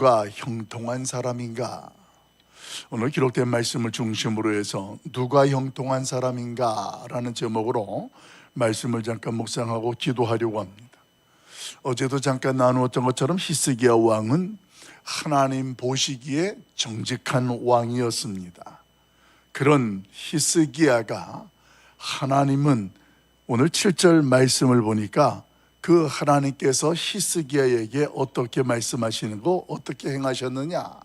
누가 형통한 사람인가? 오늘 기록된 말씀을 중심으로 해서 누가 형통한 사람인가? 라는 제목으로 말씀을 잠깐 묵상하고 기도하려고 합니다. 어제도 잠깐 나누었던 것처럼 히스기야 왕은 하나님 보시기에 정직한 왕이었습니다. 그런 히스기야가 하나님은 오늘 7절 말씀을 보니까 그 하나님께서 히스기야에게 어떻게 말씀하시는 거, 어떻게 행하셨느냐?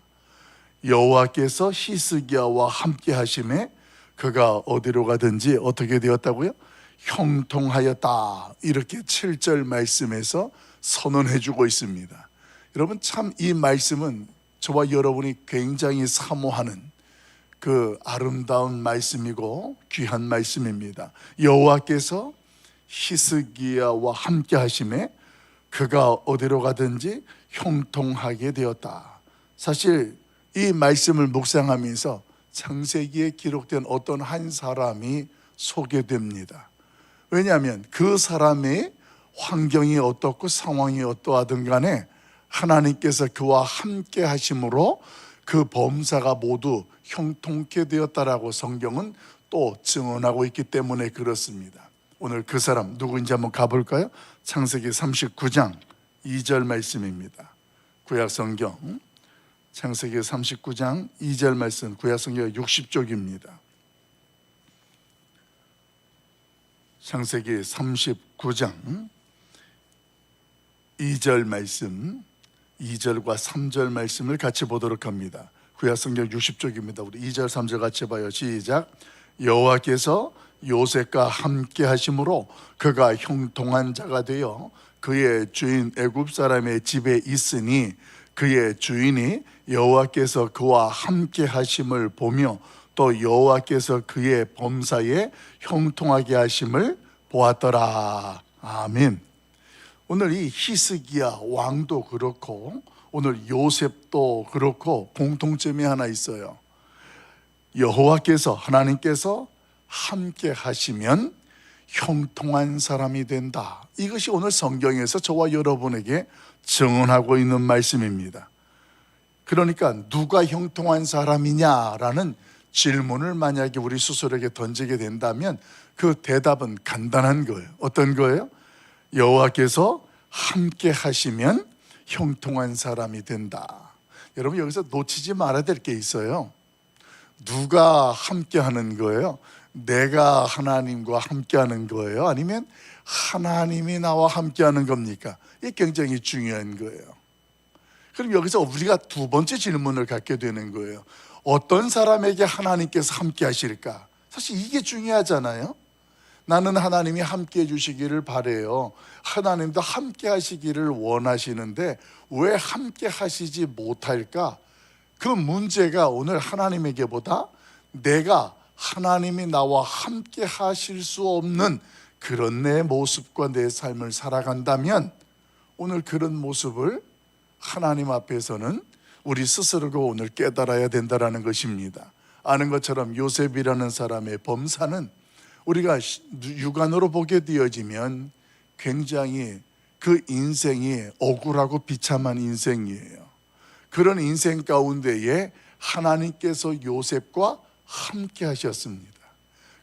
여호와께서 히스기야와 함께 하심에 그가 어디로 가든지 어떻게 되었다고요? 형통하였다. 이렇게 7절 말씀에서 선언해 주고 있습니다. 여러분, 참 이 말씀은 저와 여러분이 굉장히 사모하는 그 아름다운 말씀이고 귀한 말씀입니다. 여호와께서 히스기야와 함께 하심에 그가 어디로 가든지 형통하게 되었다. 사실 이 말씀을 묵상하면서 창세기에 기록된 어떤 한 사람이 소개됩니다. 왜냐하면 그 사람의 환경이 어떻고 상황이 어떠하든 간에 하나님께서 그와 함께 하심으로 그 범사가 모두 형통케 되었다라고 성경은 또 증언하고 있기 때문에 그렇습니다. 오늘 그 사람 누구인지 한번 가볼까요? 창세기 39장 2절 말씀입니다. 구약성경 창세기 39장 2절 말씀, 구약성경 60쪽입니다. 창세기 39장 2절 말씀, 2절과 3절 말씀을 같이 보도록 합니다. 구약성경 60쪽입니다. 우리 2절 3절 같이 봐요. 시작. 여호와께서 요셉과 함께 하심으로 그가 형통한 자가 되어 그의 주인 애굽 사람의 집에 있으니 그의 주인이 여호와께서 그와 함께 하심을 보며 또 여호와께서 그의 범사에 형통하게 하심을 보았더라. 아멘. 오늘 이 히스기야 왕도 그렇고 오늘 요셉도 그렇고 공통점이 하나 있어요. 여호와께서, 하나님께서 함께 하시면 형통한 사람이 된다. 이것이 오늘 성경에서 저와 여러분에게 증언하고 있는 말씀입니다. 그러니까 누가 형통한 사람이냐라는 질문을 만약에 우리 스스로에게 던지게 된다면 그 대답은 간단한 거예요. 어떤 거예요? 여호와께서 함께 하시면 형통한 사람이 된다. 여러분, 여기서 놓치지 말아야 될 게 있어요. 누가 함께 하는 거예요? 내가 하나님과 함께 하는 거예요? 아니면 하나님이 나와 함께 하는 겁니까? 이게 굉장히 중요한 거예요. 그럼 여기서 우리가 두 번째 질문을 갖게 되는 거예요. 어떤 사람에게 하나님께서 함께 하실까? 사실 이게 중요하잖아요. 나는 하나님이 함께 해주시기를 바라요. 하나님도 함께 하시기를 원하시는데 왜 함께 하시지 못할까? 그 문제가 오늘 하나님에게보다 내가 하나님이 나와 함께 하실 수 없는 그런 내 모습과 내 삶을 살아간다면 오늘 그런 모습을 하나님 앞에서는 우리 스스로가 오늘 깨달아야 된다는 것입니다. 아는 것처럼 요셉이라는 사람의 범사는 우리가 육안으로 보게 되어지면 굉장히 그 인생이 억울하고 비참한 인생이에요. 그런 인생 가운데에 하나님께서 요셉과 함께 하셨습니다.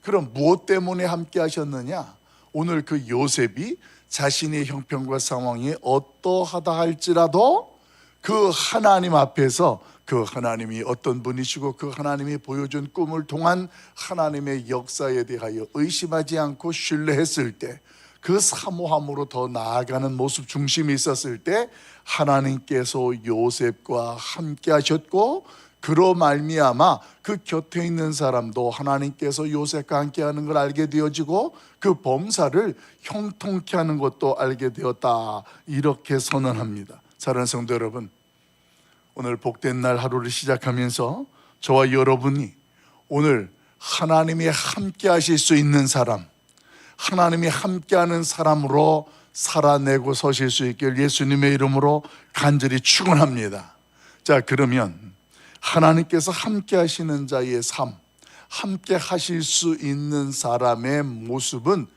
그럼 무엇 때문에 함께 하셨느냐? 오늘 그 요셉이 자신의 형편과 상황이 어떠하다 할지라도 그 하나님 앞에서 그 하나님이 어떤 분이시고 그 하나님이 보여준 꿈을 통한 하나님의 역사에 대하여 의심하지 않고 신뢰했을 때, 그 사모함으로 더 나아가는 모습 중심이 있었을 때 하나님께서 요셉과 함께 하셨고, 그로 말미암아 그 곁에 있는 사람도 하나님께서 요셉과 함께 하는 걸 알게 되어지고 그 범사를 형통케 하는 것도 알게 되었다. 이렇게 선언합니다. 사랑하는 성도 여러분, 오늘 복된 날 하루를 시작하면서 저와 여러분이 오늘 하나님이 함께 하실 수 있는 사람, 하나님이 함께하는 사람으로 살아내고 서실 수 있길 예수님의 이름으로 간절히 축원합니다. 자, 그러면 하나님께서 함께 하시는 자의 삶, 함께 하실 수 있는 사람의 모습은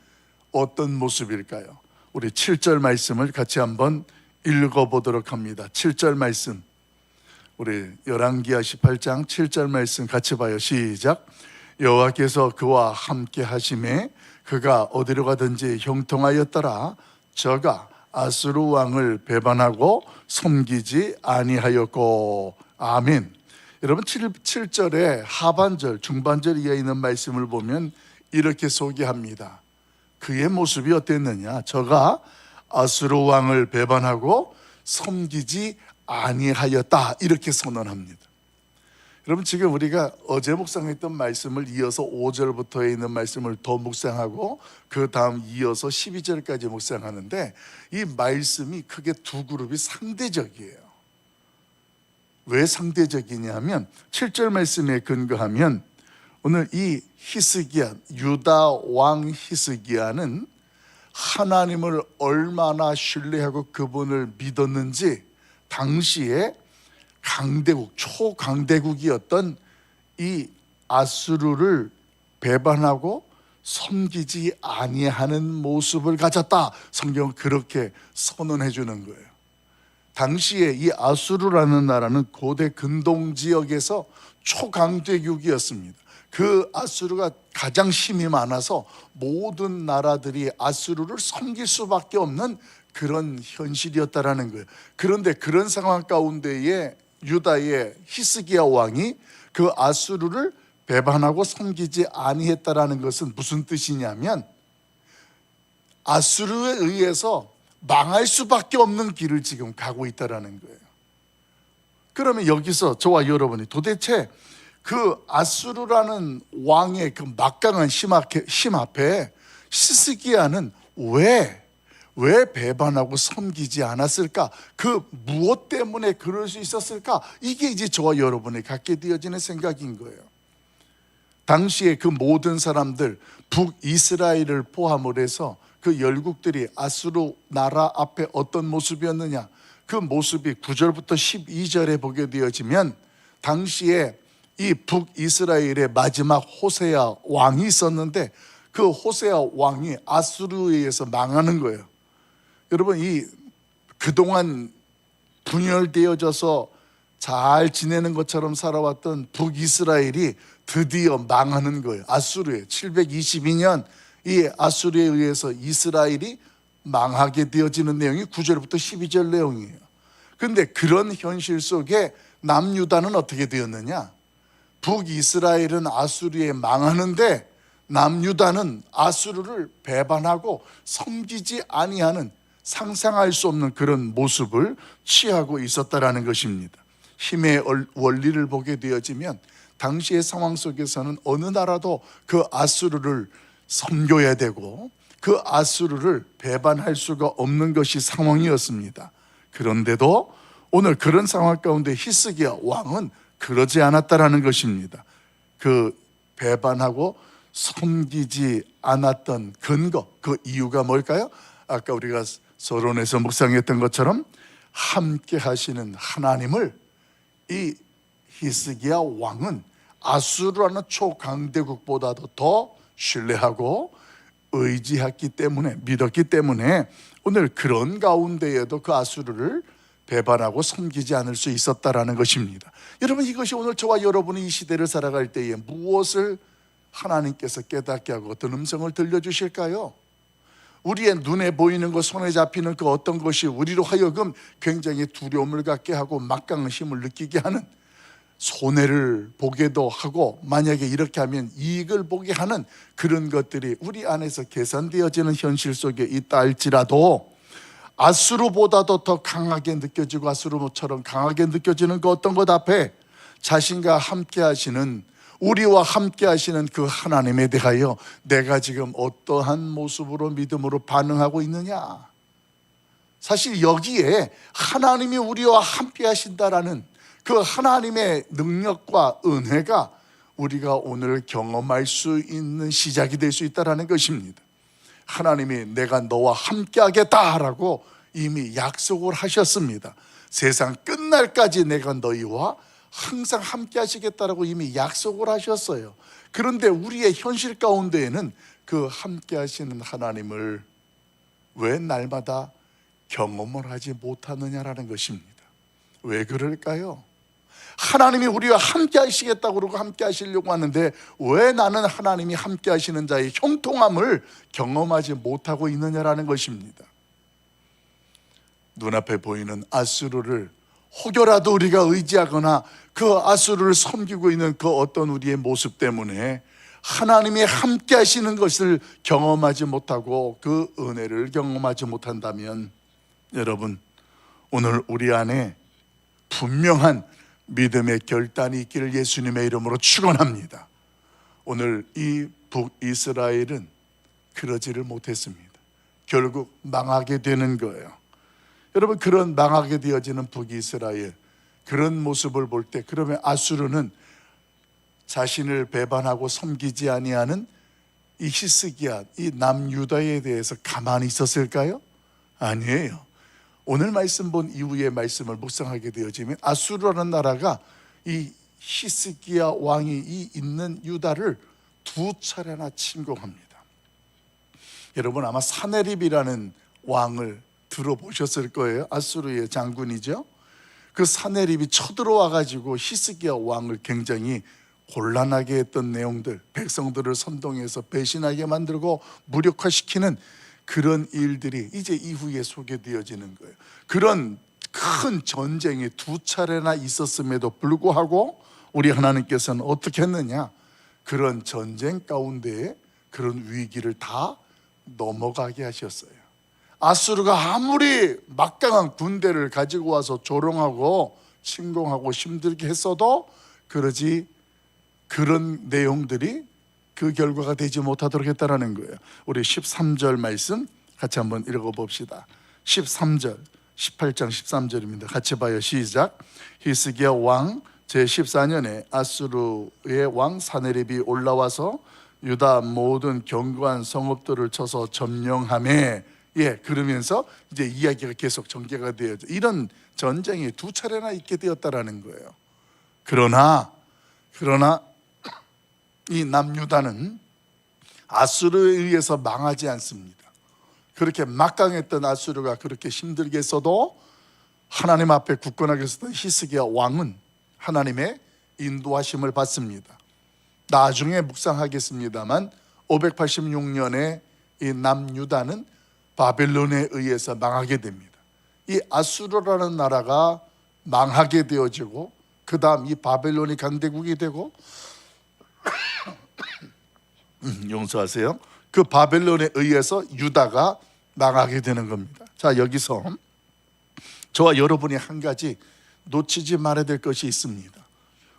어떤 모습일까요? 우리 7절 말씀을 같이 한번 읽어보도록 합니다. 7절 말씀, 우리 열왕기하 18장 7절 말씀 같이 봐요. 시작. 여호와께서 그와 함께 하심에 그가 어디로 가든지 형통하였더라. 저가 아수르 왕을 배반하고 섬기지 아니하였고. 아멘. 여러분 7절의 하반절 중반절 이하에 있는 말씀을 보면 이렇게 소개합니다. 그의 모습이 어땠느냐? 저가 아수르 왕을 배반하고 섬기지 아니하였다, 이렇게 선언합니다. 여러분 지금 우리가 어제 묵상했던 말씀을 이어서 5절부터에 있는 말씀을 더 묵상하고 그 다음 이어서 12절까지 묵상하는데, 이 말씀이 크게 두 그룹이 상대적이에요. 왜 상대적이냐면 7절 말씀에 근거하면 오늘 이 히스기야, 유다 왕 히스기야는 하나님을 얼마나 신뢰하고 그분을 믿었는지 당시에 강대국, 초강대국이었던 이 아수르를 배반하고 섬기지 아니하는 모습을 가졌다. 성경은 그렇게 선언해 주는 거예요. 당시에 이 아수르라는 나라는 고대 근동 지역에서 초강대국이었습니다. 그 아수르가 가장 힘이 많아서 모든 나라들이 아수르를 섬길 수밖에 없는 그런 현실이었다라는 거예요. 그런데 그런 상황 가운데에 유다의 히스기야 왕이 그 아수르를 배반하고 섬기지 아니했다라는 것은 무슨 뜻이냐면 아수르에 의해서 망할 수밖에 없는 길을 지금 가고 있다라는 거예요. 그러면 여기서 저와 여러분이 도대체 그 아수르라는 왕의 그 막강한 힘 앞에 히스기야는 왜 배반하고 섬기지 않았을까? 그 무엇 때문에 그럴 수 있었을까? 이게 이제 저와 여러분이 갖게 되어지는 생각인 거예요. 당시에 그 모든 사람들, 북이스라엘을 포함을 해서 그 열국들이 아수르 나라 앞에 어떤 모습이었느냐? 그 모습이 9절부터 12절에 보게 되어지면 당시에 이 북이스라엘의 마지막 호세아 왕이 있었는데 그 호세아 왕이 아수르에 의해서 망하는 거예요. 여러분, 이 그동안 분열되어져서 잘 지내는 것처럼 살아왔던 북이스라엘이 드디어 망하는 거예요. 아수르에 722년 이 아수르에 의해서 이스라엘이 망하게 되어지는 내용이 9절부터 12절 내용이에요. 그런데 그런 현실 속에 남유다는 어떻게 되었느냐? 북이스라엘은 아수르에 망하는데 남유다는 아수르를 배반하고 섬기지 아니하는 상상할 수 없는 그런 모습을 취하고 있었다라는 것입니다. 힘의 원리를 보게 되어지면 당시의 상황 속에서는 어느 나라도 그 아수르를 섬겨야 되고 그 아수르를 배반할 수가 없는 것이 상황이었습니다. 그런데도 오늘 그런 상황 가운데 히스기야 왕은 그러지 않았다라는 것입니다. 그 배반하고 섬기지 않았던 근거, 그 이유가 뭘까요? 아까 우리가 서론에서 묵상했던 것처럼 함께 하시는 하나님을 이 히스기야 왕은 아수르라는 초강대국보다도 더 신뢰하고 의지했기 때문에, 믿었기 때문에 오늘 그런 가운데에도 그 아수르를 배반하고 섬기지 않을 수 있었다라는 것입니다. 여러분, 이것이 오늘 저와 여러분이 이 시대를 살아갈 때에 무엇을 하나님께서 깨닫게 하고 어떤 음성을 들려주실까요? 우리의 눈에 보이는 것, 손에 잡히는 그 어떤 것이 우리로 하여금 굉장히 두려움을 갖게 하고 막강한 힘을 느끼게 하는, 손해를 보게도 하고 만약에 이렇게 하면 이익을 보게 하는 그런 것들이 우리 안에서 계산되어지는 현실 속에 있다 할지라도 아수르보다도 더 강하게 느껴지고 아수르처럼 강하게 느껴지는 그 어떤 것 앞에 자신과 함께 하시는, 우리와 함께 하시는 그 하나님에 대하여 내가 지금 어떠한 모습으로 믿음으로 반응하고 있느냐? 사실 여기에 하나님이 우리와 함께 하신다라는 그 하나님의 능력과 은혜가 우리가 오늘 경험할 수 있는 시작이 될 수 있다는 것입니다. 하나님이 내가 너와 함께 하겠다라고 이미 약속을 하셨습니다. 세상 끝날까지 내가 너희와 항상 함께 하시겠다라고 이미 약속을 하셨어요. 그런데 우리의 현실 가운데에는 그 함께 하시는 하나님을 왜 날마다 경험을 하지 못하느냐라는 것입니다. 왜 그럴까요? 하나님이 우리와 함께 하시겠다고 그러고 함께 하시려고 하는데 왜 나는 하나님이 함께 하시는 자의 형통함을 경험하지 못하고 있느냐라는 것입니다. 눈앞에 보이는 아수르를 혹여라도 우리가 의지하거나 그 아수르를 섬기고 있는 그 어떤 우리의 모습 때문에 하나님이 함께 하시는 것을 경험하지 못하고 그 은혜를 경험하지 못한다면, 여러분, 오늘 우리 안에 분명한 믿음의 결단이 있기를 예수님의 이름으로 축원합니다. 오늘 이 북이스라엘은 그러지를 못했습니다. 결국 망하게 되는 거예요. 여러분, 그런 망하게 되어지는 북이스라엘, 그런 모습을 볼 때 그러면 아수르는 자신을 배반하고 섬기지 아니하는 이 히스기야, 이 남유다에 대해서 가만히 있었을까요? 아니에요. 오늘 말씀 본 이후의 말씀을 묵상하게 되어지면 아수르라는 나라가 이 히스기야 왕이 이 있는 유다를 2차례나 침공합니다. 여러분, 아마 사네립이라는 왕을 들어보셨을 거예요. 아수르의 장군이죠. 그 사네립이 쳐들어와 가지고 히스기야 왕을 굉장히 곤란하게 했던 내용들, 백성들을 선동해서 배신하게 만들고 무력화시키는 그런 일들이 이제 이후에 소개되어지는 거예요. 그런 큰 전쟁이 2차례나 있었음에도 불구하고 우리 하나님께서는 어떻게 했느냐? 그런 전쟁 가운데에 그런 위기를 다 넘어가게 하셨어요. 아수르가 아무리 막강한 군대를 가지고 와서 조롱하고 침공하고 힘들게 했어도 그런 내용들이 그 결과가 되지 못하도록 했다는 거예요. 우리 13절 말씀 같이 한번 읽어봅시다. 13절, 18장 13절입니다. 같이 봐요. 시작. 히스기야 왕 제14년에 아수르의 왕 사네립이 올라와서 유다 모든 견고한 성읍들을 쳐서 점령하매, 그러면서 이제 이야기가 계속 전개가 되어져. 이런 전쟁이 2차례나 있게 되었다라는 거예요. 그러나 이 남유다는 아수르에 의해서 망하지 않습니다. 그렇게 막강했던 아수르가 그렇게 힘들게 했어도 하나님 앞에 굳건하게 섰던 히스기야 왕은 하나님의 인도하심을 받습니다. 나중에 묵상하겠습니다만 586년에 이 남유다는 바벨론에 의해서 망하게 됩니다. 이 아수르라는 나라가 망하게 되어지고 그 다음 이 바벨론이 강대국이 되고 용서하세요. 그 바벨론에 의해서 유다가 망하게 되는 겁니다. 자, 여기서 저와 여러분이 한 가지 놓치지 말아야 될 것이 있습니다.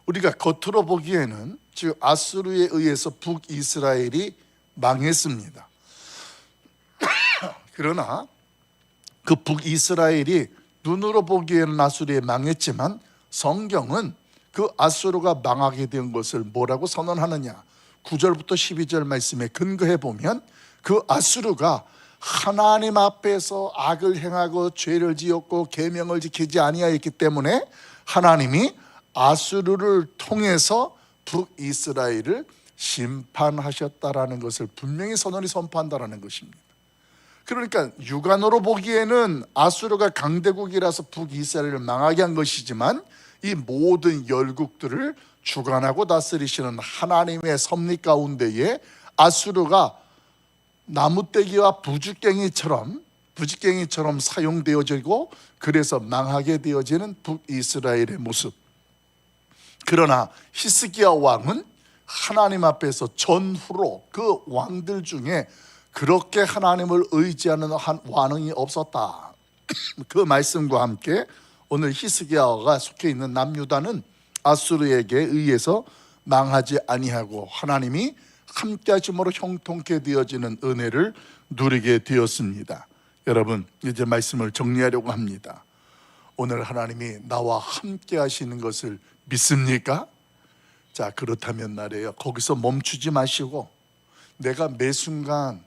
우리가 겉으로 보기에는 즉 아수르에 의해서 북이스라엘이 망했습니다. 그러나 그 북이스라엘이 눈으로 보기에는 아수르에 망했지만 성경은 그 아수르가 망하게 된 것을 뭐라고 선언하느냐? 9절부터 12절 말씀에 근거해 보면 그 아수르가 하나님 앞에서 악을 행하고 죄를 지었고 계명을 지키지 아니하였기 때문에 하나님이 아수르를 통해서 북이스라엘을 심판하셨다라는 것을 분명히 선언이 선포한다라는 것입니다. 그러니까 육안으로 보기에는 아수르가 강대국이라서 북이스라엘을 망하게 한 것이지만 이 모든 열국들을 주관하고 다스리시는 하나님의 섭리 가운데에 아수르가 나무떼기와 부직갱이처럼 사용되어지고 그래서 망하게 되어지는 북이스라엘의 모습. 그러나 히스기야 왕은 하나님 앞에서 전후로 그 왕들 중에 그렇게 하나님을 의지하는 한 왕이 없었다. 그 말씀과 함께 오늘 히스기야가 속해 있는 남유다는 아수르에게 의해서 망하지 아니하고 하나님이 함께 하심으로 형통케 되어지는 은혜를 누리게 되었습니다. 여러분, 이제 말씀을 정리하려고 합니다. 오늘 하나님이 나와 함께 하시는 것을 믿습니까? 자, 그렇다면 말이에요, 거기서 멈추지 마시고 내가 매 순간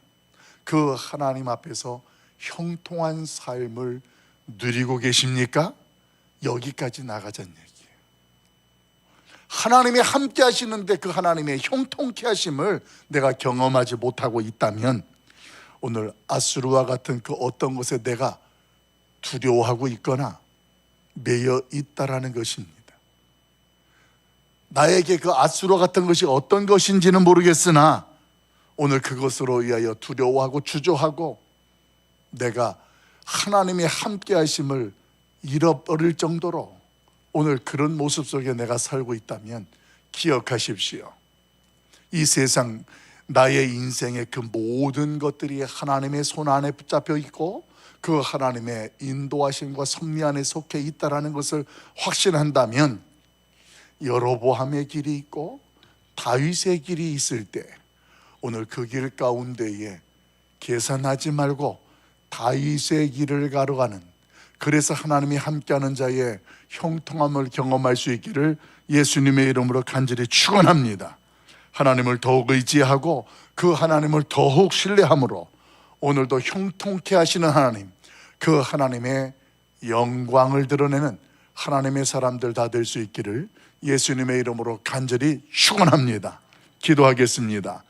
그 하나님 앞에서 형통한 삶을 누리고 계십니까? 여기까지 나가자는 얘기예요. 하나님이 함께 하시는데 그 하나님의 형통케 하심을 내가 경험하지 못하고 있다면 오늘 아수르와 같은 그 어떤 것에 내가 두려워하고 있거나 매여 있다라는 것입니다. 나에게 그 앗수로 같은 것이 어떤 것인지는 모르겠으나 오늘 그것으로 인하여 두려워하고 주저하고 내가 하나님의 함께 하심을 잃어버릴 정도로 오늘 그런 모습 속에 내가 살고 있다면 기억하십시오. 이 세상 나의 인생의 그 모든 것들이 하나님의 손 안에 붙잡혀 있고 그 하나님의 인도하심과 섭리 안에 속해 있다라는 것을 확신한다면 여로보암의 길이 있고 다윗의 길이 있을 때 오늘 그 길 가운데에 계산하지 말고 다윗의 길을 가로가는, 그래서 하나님이 함께하는 자의 형통함을 경험할 수 있기를 예수님의 이름으로 간절히 축원합니다. 하나님을 더욱 의지하고 그 하나님을 더욱 신뢰함으로 오늘도 형통케 하시는 하나님, 그 하나님의 영광을 드러내는 하나님의 사람들 다 될 수 있기를 예수님의 이름으로 간절히 축원합니다. 기도하겠습니다.